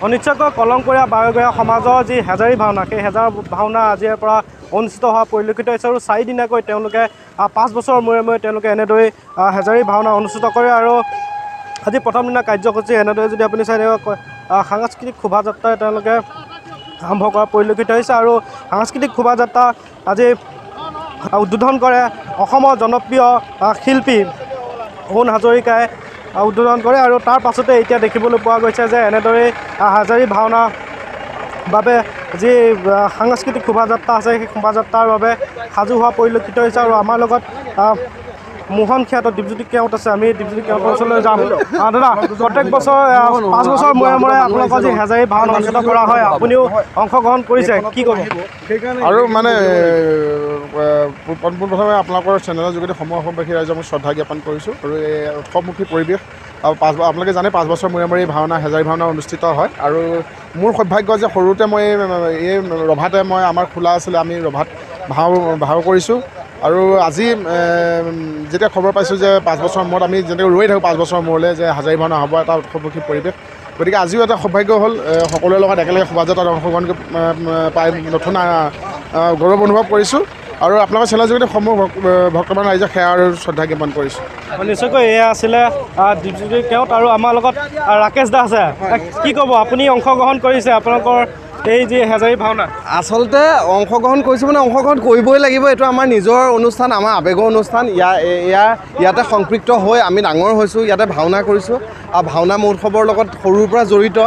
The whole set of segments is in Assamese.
অনিচ্ছাকৈ কলংকৰীয়া বাৰগৰীয়া সমাজৰ যি হেজাৰী ভাওনা সেই হেজাৰ ভাওনা আজিৰ পৰা অনুষ্ঠিত হোৱা পৰিলক্ষিত হৈছে আৰু 4 দিনীয়াকৈ তেওঁলোকে 5 বছৰৰ মূৰে মূৰে তেওঁলোকে এনেদৰে হেজাৰী ভাওনা অনুষ্ঠিত কৰে আৰু আজি প্ৰথম দিনা কাৰ্যসূচী এনেদৰে যদি আপুনি চাই সাংস্কৃতিক শোভাযাত্ৰাৰে তেওঁলোকে আৰম্ভ কৰা পৰিলক্ষিত হৈছে আৰু সাংস্কৃতিক শোভাযাত্ৰা আজি উদ্বোধন কৰে অসমৰ জনপ্ৰিয় শিল্পী অৰুণ হাজৰিকাই উদ্বোধন কৰে আৰু তাৰ পাছতে এতিয়া দেখিবলৈ পোৱা গৈছে যে এনেদৰে হাজাৰী ভাওনাৰ বাবে যি সাংস্কৃতিক শোভাযাত্ৰা আছে সেই শোভাযাত্ৰাৰ বাবে সাজু হোৱা পৰিলক্ষিত হৈছে আৰু আমাৰ লগত মোহন খ্যাত দীপজ্যোতি কেওট আছে। আমি দীপজ্যোতি কেওটৰ ওচৰলৈ যাম। দাদা, প্ৰত্যেক বছৰ 5 বছৰ মূৰে মূৰে আপোনালোকৰ যি হেজাৰী ভাওনা অনুষ্ঠিত কৰা হয়, আপুনিও অংশগ্ৰহণ কৰিছে, কি ক'ব? আৰু মানে পোনপ্ৰথমে আপোনালোকৰ চেনেলৰ যোগেদি অসমবাসী ৰাইজক মই শ্ৰদ্ধা জ্ঞাপন কৰিছোঁ আৰু এই উৎসৱমুখী পৰিৱেশ আৰু আপোনালোকে জানে 5 বছৰ মূৰে মূৰে ভাওনা হেজাৰী ভাওনা অনুষ্ঠিত হয় আৰু মোৰ সৌভাগ্য যে সৰুতে মই এই ৰভাতে আমাৰ খোলা আছিলে, আমি ৰভাত ভাও কৰিছোঁ আৰু আজি যেতিয়া খবৰ পাইছোঁ যে 5 বছৰৰ মূৰত আমি যেনেকৈ ৰৈ থাকোঁ 5 বছৰৰ মূৰলৈ যে হাজাৰী ভাওনা হ'ব এটা উৎসৱমুখী পৰিৱেশ, গতিকে আজিও এটা সৌভাগ্য হ'ল সকলোৰে লগত একেলগে শোভাযাত্ৰাত অংশগ্ৰহণ পাই নতুন গৌৰৱ অনুভৱ কৰিছোঁ আৰু আপোনালোকৰ চেনেলৰ যোগেদি সমূহ ভক্তমান ৰাইজক সেৱা আৰু শ্ৰদ্ধা জ্ঞাপন কৰিছোঁ। নিশ্চয়কৈ এয়া আছিলে দীপজ্যোতি কেওট আৰু আমাৰ লগত ৰাকেশ দা আছে। কি ক'ব, আপুনি অংশগ্ৰহণ কৰিছে আপোনালোকৰ এই যি হেজাৰী ভাওনা? আচলতে অংশগ্ৰহণ কৰিছোঁ মানে অংশগ্ৰহণ কৰিবই লাগিব, এইটো আমাৰ নিজৰ অনুষ্ঠান, আমাৰ আৱেগৰ অনুষ্ঠান। ইয়াতে সম্পৃক্ত হৈ আমি ডাঙৰ হৈছোঁ, ইয়াতে ভাওনা কৰিছোঁ আৰু ভাওনা মহোৎসৱৰ লগত সৰুৰ পৰা জড়িত,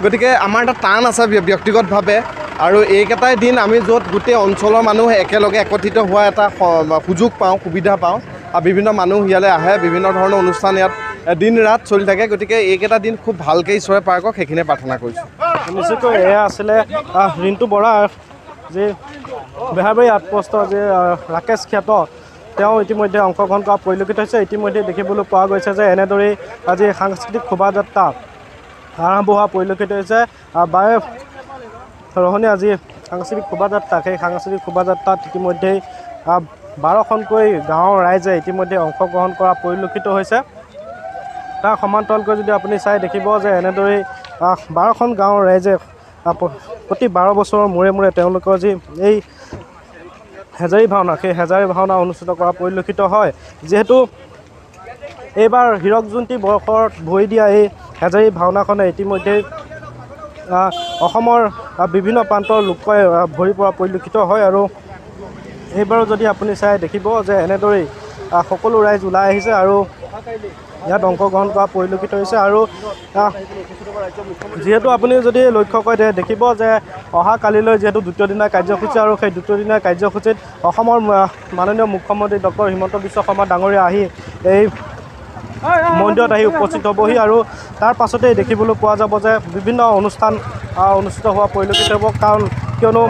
গতিকে আমাৰ এটা টান আছে ব্যক্তিগতভাৱে আৰু এইকেইটাই দিন আমি য'ত গোটেই অঞ্চলৰ মানুহ একেলগে একত্ৰিত হোৱা এটা সুযোগ পাওঁ, সুবিধা পাওঁ আৰু বিভিন্ন মানুহ ইয়ালৈ আহে, বিভিন্ন ধৰণৰ অনুষ্ঠান ইয়াত দিন ৰাত চলি থাকে, গতিকে এইকেইটা দিন খুব ভালকৈ ঈশ্বৰে পাৰ কৰক সেইখিনিয়ে প্ৰাৰ্থনা কৰিছোঁ। নিশ্চয়কৈ এয়া আছিলে ৰিণ্টু বৰা, যি বেহাৰবাৰী আউটপোষ্টৰ যি ৰাকেশ খ্যাত, তেওঁ ইতিমধ্যে অংশগ্ৰহণ কৰা পৰিলক্ষিত হৈছে। ইতিমধ্যে দেখিবলৈ পোৱা গৈছে যে এনেদৰেই আজি সাংস্কৃতিক শোভাযাত্ৰা আৰম্ভ হোৱা পৰিলক্ষিত হৈছে। বাৰে ৰহণী আজি সাংস্কৃতিক শোভাযাত্ৰা, সেই সাংস্কৃতিক শোভাযাত্ৰাত ইতিমধ্যেই 12খনকৈ গাঁৱৰ ৰাইজে ইতিমধ্যে অংশগ্ৰহণ কৰা পৰিলক্ষিত হৈছে। তাৰ সমান্তৰালকৈ যদি আপুনি চাই দেখিব যে এনেদৰেই 12খন গাঁৱৰ ৰাইজে প্ৰতি 12 বছৰৰ মূৰে মূৰে তেওঁলোকৰ যি এই হেজাৰী ভাওনা, সেই হেজাৰী ভাওনা অনুষ্ঠিত কৰা পৰিলক্ষিত হয়। যিহেতু এইবাৰ হীৰক জয়ন্তী বৰ্ষত ভৰি দিয়া এই হেজাৰী ভাওনাখনে ইতিমধ্যেই অসমৰ বিভিন্ন প্ৰান্তৰ লোকে ভৰি পৰা পৰিলক্ষিত হয় আৰু এইবাৰো যদি আপুনি চাই দেখিব যে এনেদৰেই সকলো ৰাইজ ওলাই আহিছে আৰু ইয়াত অংশগ্ৰহণ কৰা পৰিলক্ষিত হৈছে আৰু যিহেতু আপুনি যদি লক্ষ্য কৰে দেখিব যে অহা কালিলৈ যিহেতু 2য় দিনৰ কাৰ্যসূচী আৰু সেই 2য় দিনৰ কাৰ্যসূচীত অসমৰ মাননীয় মুখ্যমন্ত্ৰী ডক্টৰ হিমন্ত বিশ্ব শৰ্মা ডাঙৰীয়া আহি এই মন্দিৰত আহি উপস্থিত হ'বহি আৰু তাৰ পাছতেই দেখিবলৈ পোৱা যাব যে বিভিন্ন অনুষ্ঠান অনুষ্ঠিত হোৱা পৰিলক্ষিত হ'ব, কাৰণ কিয়নো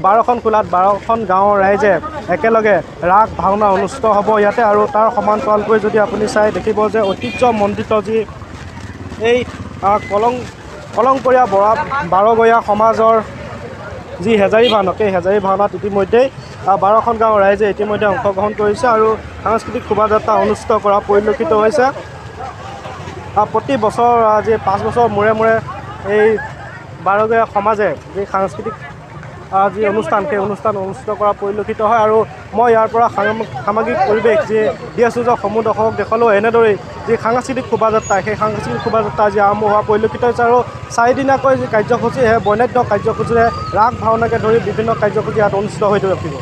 12খন খোলাত 12খন গাঁৱৰ ৰাইজে একেলগে ৰাস ভাওনা অনুষ্ঠিত হ'ব ইয়াতে আৰু তাৰ সমান্তৰালকৈ যদি আপুনি চাই দেখিব যে ঐতিহ্যমণ্ডিত যি এই কলংকৰীয়া বাৰগৰীয়া সমাজৰ যি হেজাৰী ভাওনা, সেই হেজাৰী ভাওনাত ইতিমধ্যেই 12খন গাঁৱৰ ৰাইজে ইতিমধ্যে অংশগ্ৰহণ কৰিছে আৰু সাংস্কৃতিক শোভাযাত্ৰা অনুষ্ঠিত কৰা পৰিলক্ষিত হৈছে। প্ৰতি বছৰ আজি 5 বছৰ মূৰে মূৰে এই বাৰগৰীয়া সমাজে যি সাংস্কৃতিক যি অনুষ্ঠান, সেই অনুষ্ঠান অনুষ্ঠিত কৰা পৰিলক্ষিত হয় আৰু মই ইয়াৰ পৰা সামাজিক পৰিৱেশ যি দি আছোঁ যে সমূহ দৰ্শক দেশলৈও এনেদৰেই যি সাংস্কৃতিক শোভাযাত্ৰা, সেই সাংস্কৃতিক শোভাযাত্ৰা আজি আৰম্ভ হোৱা পৰিলক্ষিত হৈছে আৰু 4 দিনীয়াকৈ যি কাৰ্যসূচী, সেই বৰ্ণাঢ্য কাৰ্যসূচীৰে ৰাস ভাওনাকে ধৰি বিভিন্ন কাৰ্যসূচী ইয়াত অনুষ্ঠিত হৈ থাকিব।